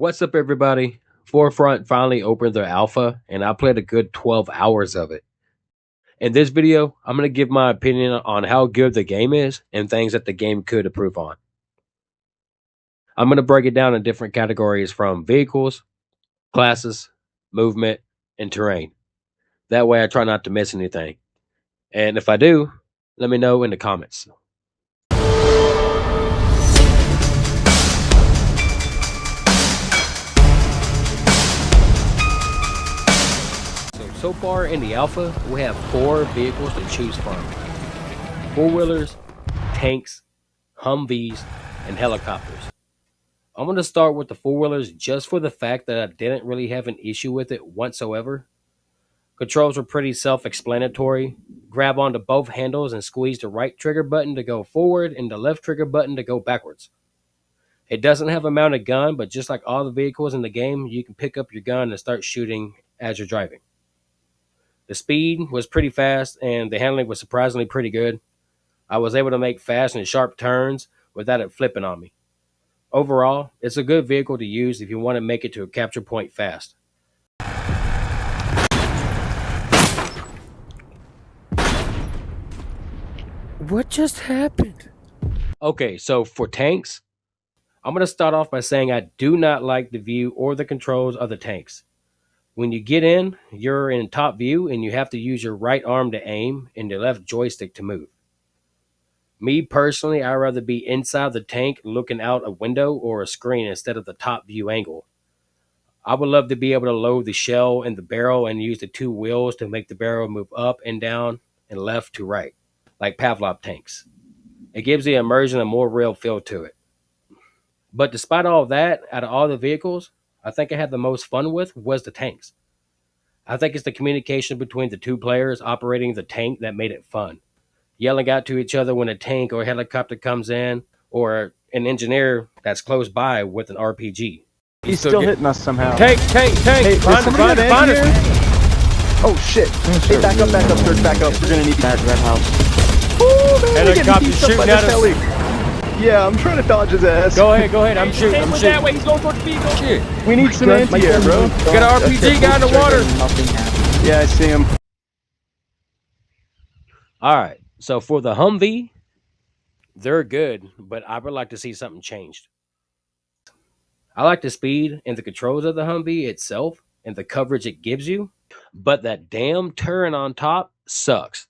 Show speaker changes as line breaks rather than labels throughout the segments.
What's up, everybody? Forefront finally opened their alpha, and I played a good 12 hours of it. In this video, I'm going to give my opinion on how good the game is and things that the game could improve on. I'm going to break it down in different categories from vehicles, classes, movement, and terrain. That way, I try not to miss anything. And if I do, let me know in the comments. So far in the alpha, we have 4 vehicles to choose from. 4-wheelers, tanks, Humvees, and helicopters. I'm going to start with the 4-wheelers just for the fact that I didn't really have an issue with it whatsoever. Controls were pretty self-explanatory. Grab onto both handles and squeeze the right trigger button to go forward and the left trigger button to go backwards. It doesn't have a mounted gun, but just like all the vehicles in the game, you can pick up your gun and start shooting as you're driving. The speed was pretty fast and the handling was surprisingly pretty good. I was able to make fast and sharp turns without it flipping on me. Overall, it's a good vehicle to use if you want to make it to a capture point fast.
What just happened?
Okay, so for tanks, I'm going to start off by saying I do not like the view or the controls of the tanks. When you get in, you're in top view and you have to use your right arm to aim and your left joystick to move. Me personally, I'd rather be inside the tank looking out a window or a screen instead of the top view angle. I would love to be able to load the shell in the barrel and use the 2 wheels to make the barrel move up and down and left to right, like Pavlov tanks. It gives the immersion a more real feel to it. But despite all that, out of all the vehicles, I think I had the most fun with was the tanks. I think it's the communication between the 2 players operating the tank that made it fun. Yelling out to each other when a tank or a helicopter comes in, or an engineer that's close by with an RPG.
He's still hitting us somehow.
Tank!
Hey,
Find us!
Oh shit! Hey, back up, Serge, back up. We're gonna need that red house. Ooh, man,
Helicopter shooting at us.
Yeah, I'm trying to dodge his ass.
Go ahead, I'm shooting.
That way, he's going towards the vehicle.
Shit.
We need some anti-air, bro.
We got an RPG guy in the water.
Yeah, I see him.
Alright, so for the Humvee, they're good, but I would like to see something changed. I like the speed and the controls of the Humvee itself and the coverage it gives you, but that damn turret on top sucks.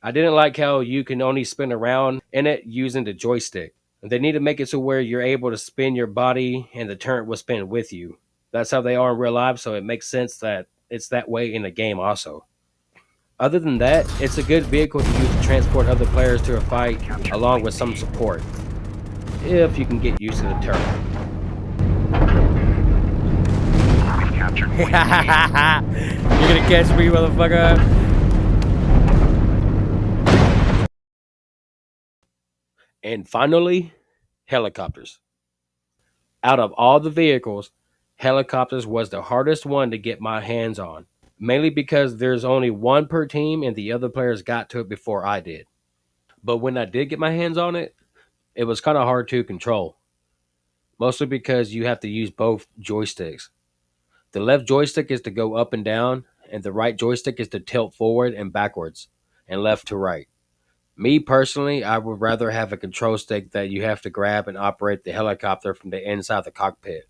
I didn't like how you can only spin around in it using the joystick. They need to make it so where you're able to spin your body and the turret will spin with you. That's how they are in real life, so it makes sense that it's that way in the game also. Other than that, it's a good vehicle to use to transport other players to a fight along with some support, if you can get used to the turret.
You're gonna catch me, motherfucker.
And finally, helicopters. Out of all the vehicles, helicopters was the hardest one to get my hands on, mainly because there's only one per team and the other players got to it before I did. But when I did get my hands on it, it was kind of hard to control, mostly because you have to use both joysticks. The left joystick is to go up and down, and the right joystick is to tilt forward and backwards, and left to right. Me personally, I would rather have a control stick that you have to grab and operate the helicopter from the inside the cockpit,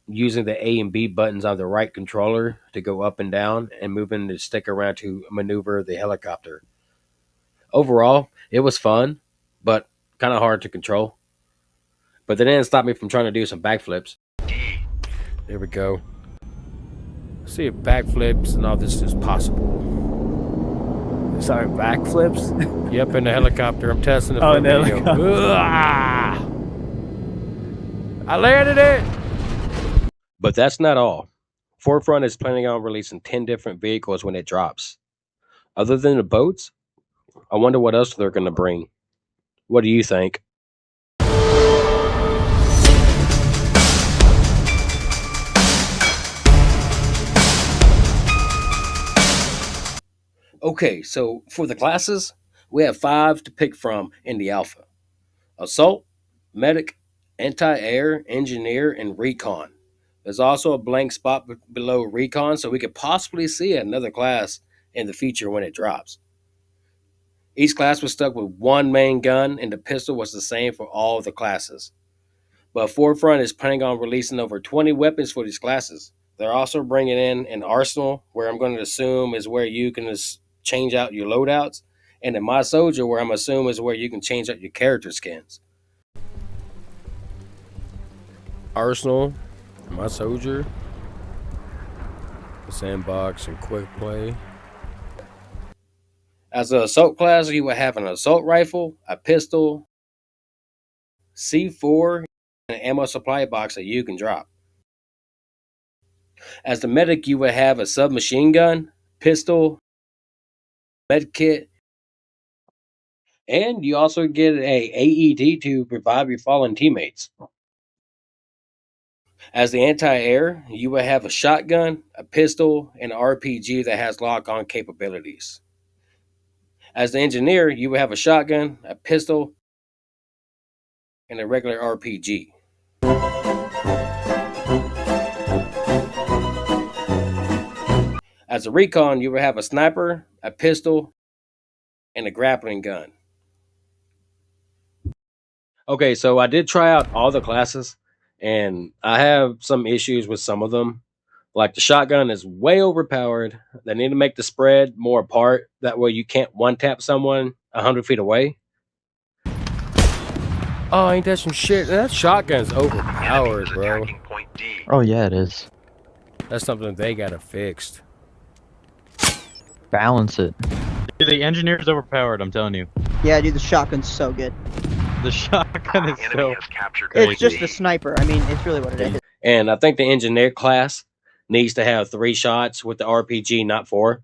using the A and B buttons on the right controller to go up and down, and moving the stick around to maneuver the helicopter. Overall, it was fun, but kind of hard to control. But that didn't stop me from trying to do some backflips.
There we go. See if backflips and all this is possible.
Sorry, backflips?
Yep, in the helicopter. I'm testing it
Oh,
for
in
a
the
video. I landed it!
But that's not all. Forefront is planning on releasing 10 different vehicles when it drops. Other than the boats, I wonder what else they're going to bring. What do you think? Okay, so for the classes, we have 5 to pick from in the alpha: Assault, Medic, Anti-Air, Engineer, and Recon. There's also a blank spot below recon, so we could possibly see another class in the future when it drops. Each class was stuck with one main gun, and the pistol was the same for all the classes. But Forefront is planning on releasing over 20 weapons for these classes. They're also bringing in an arsenal, where I'm going to assume is where you can change out your loadouts, and in My Soldier, where I'm assuming is where you can change out your character skins.
Arsenal, My Soldier, the Sandbox, and Quick Play.
As an assault class, you will have an assault rifle, a pistol, C4, and an ammo supply box that you can drop. As the medic, you will have a submachine gun, pistol, med kit, and you also get a AED to revive your fallen teammates. As the anti-air, you will have a shotgun, a pistol, and an RPG that has lock-on capabilities. As the engineer, you will have a shotgun, a pistol, and a regular RPG. As a recon, you will have a sniper, a pistol, and a grappling gun. Okay, so I did try out all the classes, and I have some issues with some of them. Like the shotgun is way overpowered. They need to make the spread more apart. That way you can't one tap someone 100 feet away.
Oh, ain't that some shit? That shotgun's overpowered, bro.
Oh yeah, it is.
That's something they gotta fix.
Balance it.
Dude, the engineer's overpowered, I'm telling you.
Yeah, dude, the shotgun's so good.
The shotgun is so
It's just a sniper. I mean, it's really what it is.
And I think the engineer class needs to have 3 shots with the RPG, not 4.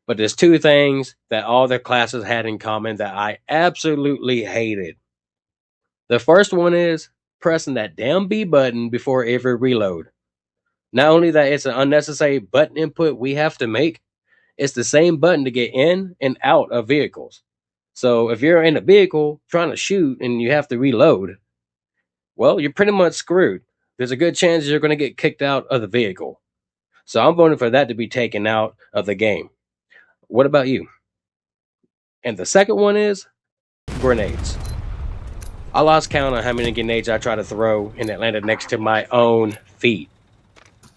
But there's 2 things that all the classes had in common that I absolutely hated. The first one is pressing that damn B button before every reload. Not only that it's an unnecessary button input we have to make, it's the same button to get in and out of vehicles. So if you're in a vehicle trying to shoot and you have to reload, well, you're pretty much screwed. There's a good chance you're going to get kicked out of the vehicle. So I'm voting for that to be taken out of the game. What about you? And the second one is grenades. I lost count on how many grenades I tried to throw and it landed next to my own feet.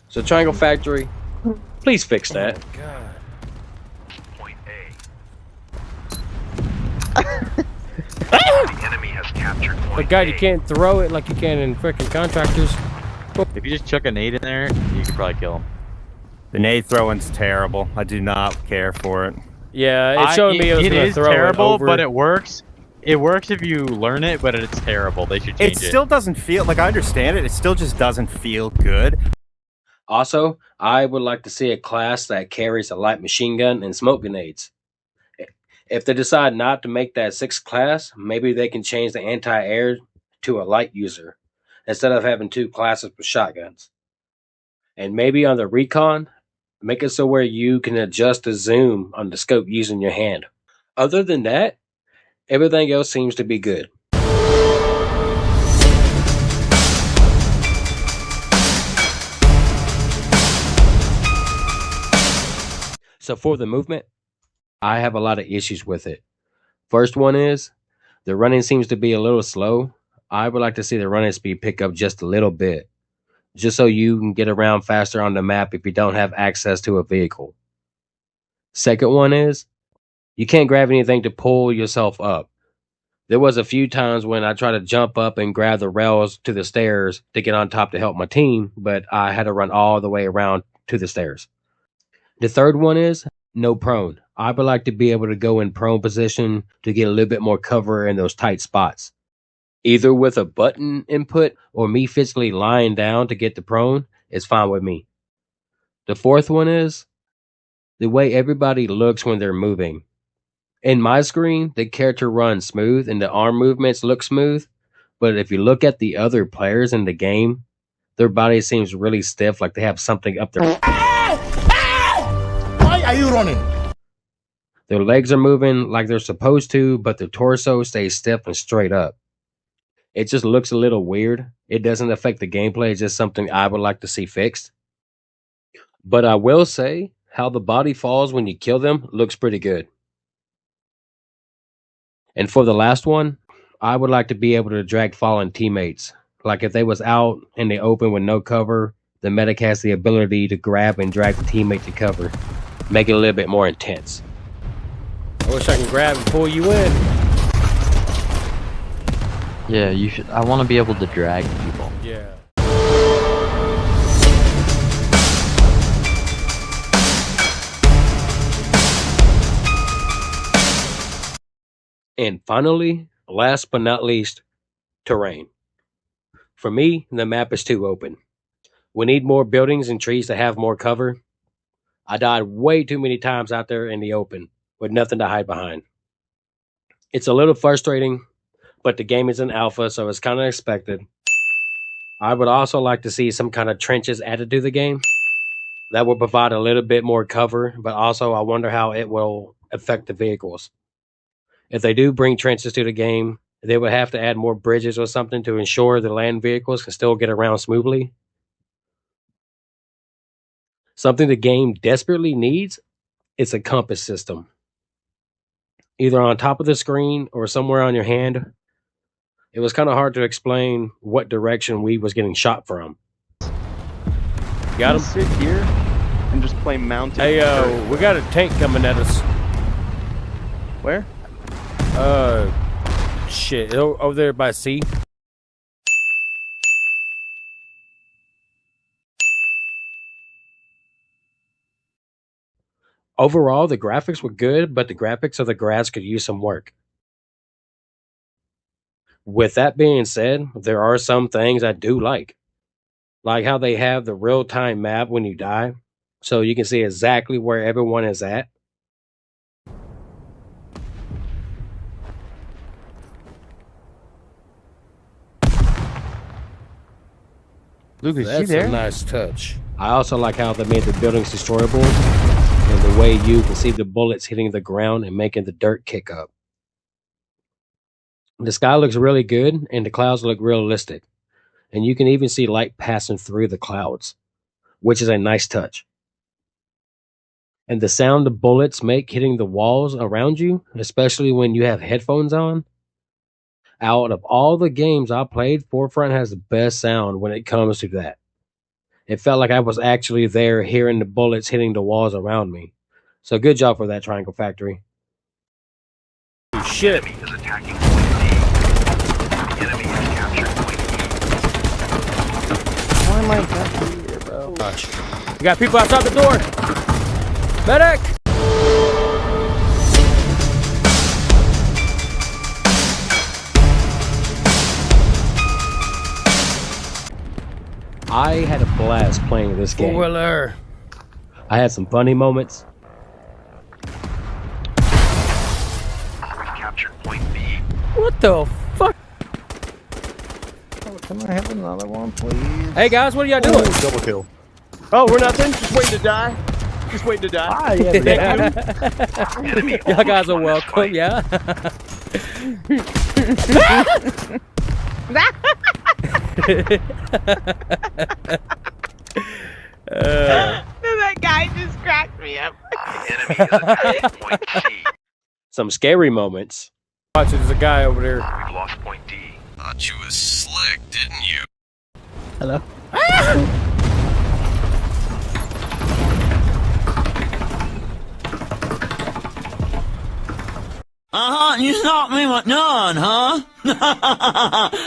So Triangle Factory, please fix that.
Oh, God.
Point A. The enemy has captured point
But God,
A.
you can't throw it like you can in freaking Contractors.
If you just chuck a nade in there, you could probably kill him.
The nade throwing's terrible. I do not care for it.
Yeah, it's showing me it was
It
gonna
is
throw
terrible,
it over.
but it works. It works if you learn it, but it's terrible. They should change
It
it.
still doesn't feel like I understand it. It still just doesn't feel good.
Also, I would like to see a class that carries a light machine gun and smoke grenades. If they decide not to make that 6th class, maybe they can change the anti-air to a light user instead of having 2 classes with shotguns. And maybe on the recon, make it so where you can adjust the zoom on the scope using your hand. Other than that, everything else seems to be good. So for the movement, I have a lot of issues with it. First one is the running seems to be a little slow. I would like to see the running speed pick up just a little bit, just so you can get around faster on the map if you don't have access to a vehicle. Second one is you can't grab anything to pull yourself up. There was a few times when I tried to jump up and grab the rails to the stairs to get on top to help my team, but I had to run all the way around to the stairs. The third one is no prone. I would like to be able to go in prone position to get a little bit more cover in those tight spots. Either with a button input or me physically lying down to get the prone is fine with me. The fourth one is the way everybody looks when they're moving. In my screen, the character runs smooth and the arm movements look smooth, but if you look at the other players in the game, their body seems really stiff, like they have something up their...
Why are you running?
Their legs are moving like they're supposed to, but their torso stays stiff and straight up. It just looks a little weird. It doesn't affect the gameplay. It's just something I would like to see fixed. But I will say, how the body falls when you kill them looks pretty good. And for the last one, I would like to be able to drag fallen teammates. Like if they was out in the open with no cover, the medic has the ability to grab and drag the teammate to cover. Make it a little bit more intense.
I wish I can grab and pull you in.
Yeah, you should. I want to be able to drag people.
Yeah.
And finally, last but not least, terrain. For me, the map is too open. We need more buildings and trees to have more cover. I died way too many times out there in the open with nothing to hide behind. It's a little frustrating, but the game is an alpha, so it's kind of expected. I would also like to see some kind of trenches added to the game. That will provide a little bit more cover, but also I wonder how it will affect the vehicles. If they do bring trenches to the game, they would have to add more bridges or something to ensure the land vehicles can still get around smoothly. Something the game desperately needs is a compass system. Either on top of the screen or somewhere on your hand. It was kind of hard to explain what direction we was getting shot from.
Got him?
Sit here and just play mounted.
Hey, we got a tank coming at us.
Where?
Shit, over there by sea.
Overall, the graphics were good, but the graphics of the grass could use some work. With that being said, there are some things I do like how they have the real-time map when you die, so you can see exactly where everyone is at.
Lucas, that's a nice touch.
I also like how they made the buildings destroyable and the way you can see the bullets hitting the ground and making the dirt kick up. The sky looks really good and the clouds look realistic. And you can even see light passing through the clouds, which is a nice touch. And the sound the bullets make hitting the walls around you, especially when you have headphones on. Out of all the games I played, Forefront has the best sound when it comes to that. It felt like I was actually there hearing the bullets hitting the walls around me. So good job for that, Triangle Factory.
Shit.
The enemy is attacking point D. The enemy has captured point E.
Why am I back here, bro?
Gosh. We got people outside the door. Medic!
I had a blast playing this game.
Four-wheeler.
I had some funny moments.
We've captured point B.
What the fuck?
Oh, can I have another one, please?
Hey guys, what are y'all doing?
Double kill. Oh, we're nothing. Just waiting to die. Just waiting to die. Ah, yeah.
Y'all guys are welcome, yeah.
That guy just cracked me up.
The enemy is attacking point C.
Some scary moments.
Watch it, there's a guy over there.
We've lost point D.
Thought you was slick, didn't you?
Hello?
You stopped me with none, huh?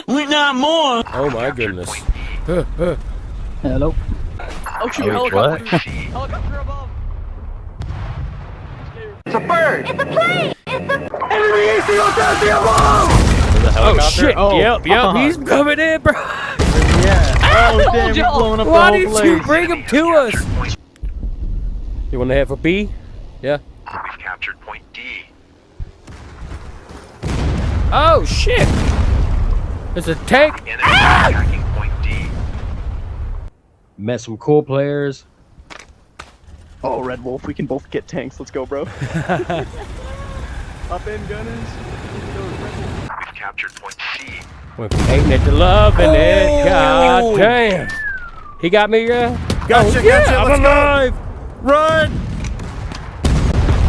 We not more.
Oh my goodness.
Hello?
Oh, shoot, helicopter. Helicopter above. It's a bird. It's a plane. It's a enemy ACO above.
Oh shit! Yep, he's coming in, bro.
Yeah. Oh damn, he's blowing up
Why
the
did
whole
you
place.
bring him to us? You want to have a B? Yeah.
We've captured point D.
Oh shit! There's a tank.
The enemy is attacking point D.
Met some cool players.
Oh, Red Wolf, we can both get tanks. Let's go, bro. Up in, gunners. Let's go, Red Wolf.
We've captured point C.
Went from hating it to loving it. God damn. He got me,
Gotcha, gotcha,
I'm
let's go.
alive.
Run!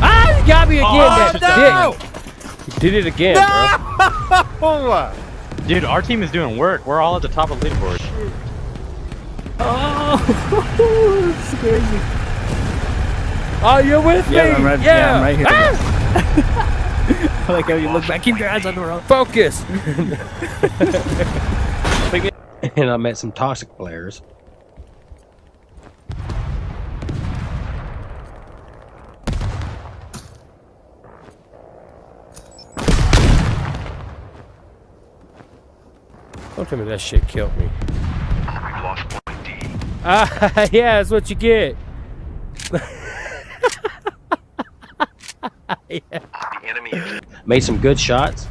Ah, he got me again,
Oh,
that dick. He did it again, bro.
Oh,
Dude, our team is doing work. We're all at the top of the leaderboard.
Oh, you're with me?
Yeah, I'm right- yeah, I'm right here.
Ah!
I like how you look back, keep your eyes on the road.
Focus.
And I met some toxic players.
Don't tell me that shit killed me.
We've lost point D.
Ah, yeah, that's what you get.
The enemy is
Made some good shots.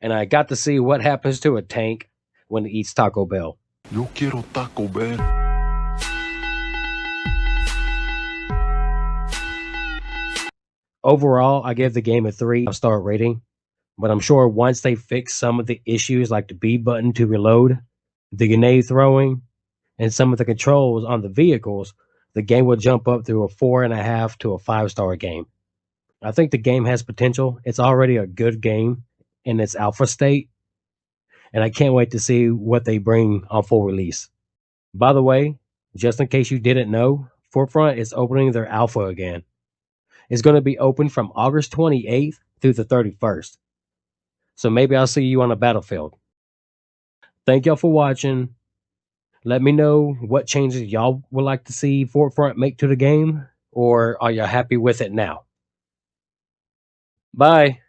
And I got to see what happens to a tank when it eats Taco Bell.
Yo quiero Taco Bell.
Overall, I give the game a 3-star rating, but I'm sure once they fix some of the issues like the B button to reload, the grenade throwing, and some of the controls on the vehicles, the game will jump up through a 4.5 to a 5-star game. I think the game has potential. It's already a good game in its alpha state, and I can't wait to see what they bring on full release. By the way, just in case you didn't know, Forefront is opening their alpha again. It's going to be open from August 28th through the 31st. So maybe I'll see you on a battlefield. Thank y'all for watching. Let me know what changes y'all would like to see Forefront make to the game, or are you happy with it now? Bye.